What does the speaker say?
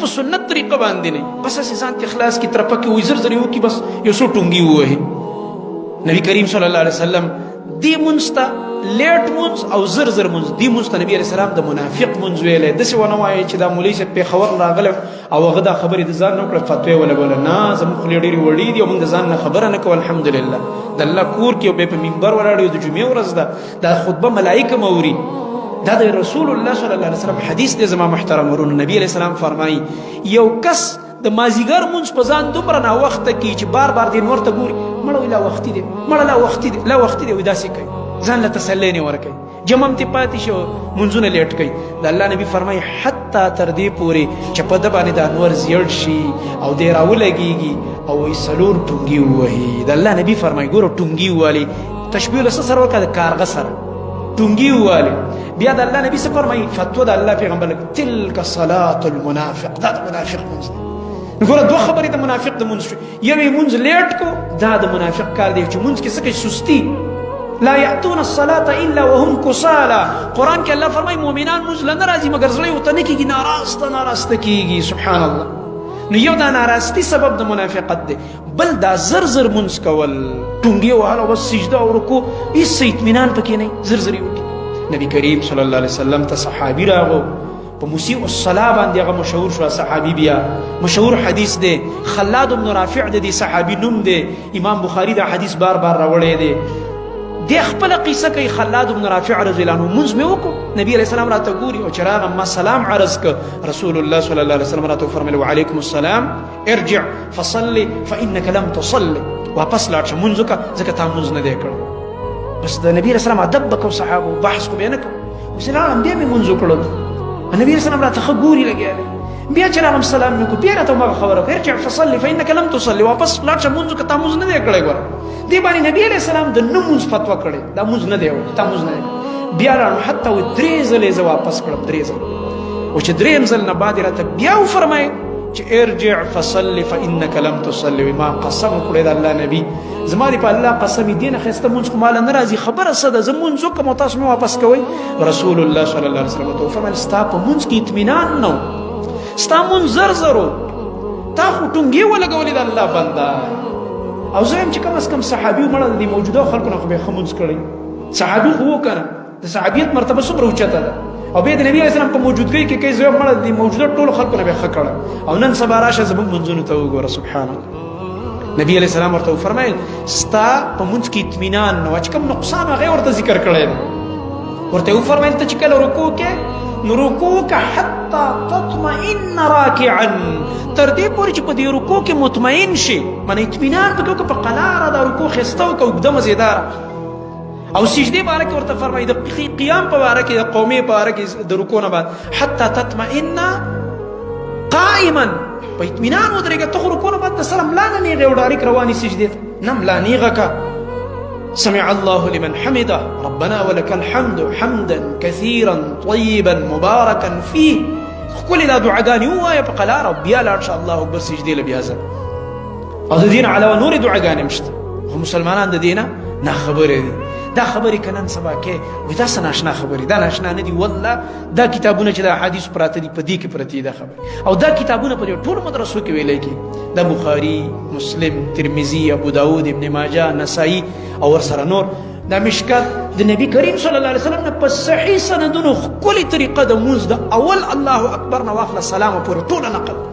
په سنت طریقه باندې نه بس اسې ځان ته اخلاص کی طرفه کې وي زر زر یو کی بس یو څو ټونګي ووهي نبی کریم صلی الله علیه وسلم دې مونځ ته لیټ مونځ او زر زر مونځ دې مونځ ته نبی علیه السلام د منافق مونځ ویلی داسې ونه وایي چې دا مولوي صاحب پېښور راغلی او هغه دا خبرې د ځان نه وکړه فتوی ولګوله نه زموږ خولې ډېرې وړې دي او موږ د ځان نه خبره نه کوو الحمدلله د الله کور کې او بیا په منبر ولاړ یو د جمعې ورځ ده دا خطبه ملایکه موري دا د رسول الله صلی الله علیه وسلم حدیث دی زما محترم ورونو نبی علیه السلام فرمایي یو کس د مازیګر مونځ په ځان دومره ناوخته کوي چې بار بار دې نور ته ګوري مړه وایي لا وختي دی مړه لا وختي دی لا وختي دی وایي داسې کوي ځان له تسلی نه ورکوي جمع متې پاتې شو منځونه لیټ کوي د الله نبي فرمایي حتی تر دې پورې چې په ده باندې د انور زیړ شي او دی راولګېږي او وایي څلور ټونګي ووهي د الله نبي فرمایي ګوره ټونګي ووالي تشبیه له څه سره وکړه د کارغه سره ټونګي ووالي بیا د الله نبي څه فرمایي فتوا د الله پیغمبر تلک صلاة المنافق دا د منافق منځ دی نو ګوره دوه خبرې د منافق د منځ شو یو یې منځ لیټ کو دا د منافق کار دی چې منځ کې څه کوي سستي لا یأتون الصلاة الا وهم کسالا قرآن کې الله فرمایي مؤمنان منځ له نه راځي مګر زړه یې ورته نه کېږي ناراسته کېږي سبحان الله نو یو دا ناراستي سبب د منافقت دی بل دا زر زر منځ کول ټونګې وهل او بس سجده او رکوع هېڅ څه اطمینان پکې نه زر زر یې وکړي نبی کریم صلی الله علیه وسلم ته صحابي راغو په مسیء الصلاة باندې هغه مشهور شو صحابي بیا مشهور حدیث دی خلاد بن رافع د دې صحابي نوم دی امام بخاري دا حدیث بار بار راوړی دی دی خپله قصه کوي خلاد بن رافع رضی الله عنه مونځ مې وکړو نبي علیه السلام راته ګوري او چې راغم ما سلام عرض که رسول الله صلی الله علیه وسلم راته وفرمیل وعلیکم السلام ارجع فصلي فانك لم تصلي واپس لاړ شه مونځ وکړه ځکه تا مونځ نه دی کړی بس د نبي علیه السلام ادب به کوو صحابو بحث خو بیا نه کوو اوس راغلم بیا مې مونځ وکړو نبي علیه السلام راته ښه ګوري لګیا دی بیا چې راغلم سلام مې وکړو بیا راته هماغه خبره وکړه ارجع فصلي فانك لم تصلي واپس لاړ شه مونځ وکړه تا مونځ نه دی کړی ګوره دې باندې نبی علیه السلام د نه مونځ فتوا کړې دا مونځ نه دی تا مونځ نه دی بیا راغلم حتی وایي درې ځلې زه واپس کړم درې ځله او چې درېیم ځل نه بعد یې راته بیا وفرمایي چې ارجع فصلي فانك لم تصلي ما قسم وکړی د الله نبي زما دې په الله قسم دې نه ښایسته مونځ خو ماله نه راځي خبره څه ده زه مونځ وکړم او تاسو مې واپس کوئ رسول الله صلی الله علیه وسلم ورته وفرمیل ستا په مونځ کې اطمینان نه و ستا مونځ زر زر و تا خو ټونګې ولګولې د الله بنده او زه یم چې کم از کم صحابي مړه د دې موجوده خلکو نه خو به ښه مونځ کړی صحابي خو و که نه د صحابیت مرتبه څومره اوچته ده او بیا د نبي علیه السلام په موجودګۍ کې کوي زه یم مړه د دې موجوده ټولو خلکو نه به ښه کړه او نن سبا راشه زموږ منځونو ته وګوره سبحان الله نبي علیه السلام ورته وفرمیل ستا په مونځ کې اطمینان نه وه چې کوم نقصان هغه یې ورته ذکر کړی دی ورته یې وفرمیل ته چې کله رکوع کې نو رکوع که حتی تطمئن راکعا تر دې پورې چې په دې رکوع کې مطمئن شي معنی اطمینان پکې وکړه په قلاره دا رکوع ښایسته وکړه اوږده مزېداره او سجدې باره کې ورته فرمایي د قیام په باره کې د قومې په باره کې د رکوع نه بعد حتی تطمئن قائما په اطمینان ودرېږه ته خو رکوع نه بعد د سره ملا نه نیغې او ډایرک روانې سجدې ته نه ملا نیغه که سمع الله لمن حمده ربنا ولك الحمد حمدا كثيرا طيبا مباركا فيه ښکلې دا دعاګانې ووایه په قلاره بیا لاړ شه الله اکبر سجدې له بیا ځه او د دې نه علاوه نورې دعاګانې هم شته خو مسلمانان د دې نه ناخبره دي دا خبرې که نن سبا کې وایي دا څه ناشنا خبرې دا ناشنا نه دي والله دا کتابونه چې د احادیثو پراته دي په دې کې پرتې دا خبرې او دا کتابونه په دې ټولو مدرسو کې ویلی کېږي دا بخاري مسلم ترمذي ابو داود ابن ماجه نسایي او ورسره نور دا مشکات د نبی کریم صلی الله علیه وسلم نه په صحیح سندونو ښکلې طریقه د مونځ د اول الله اکبر نه واخله سلامه پورې ټوله نقل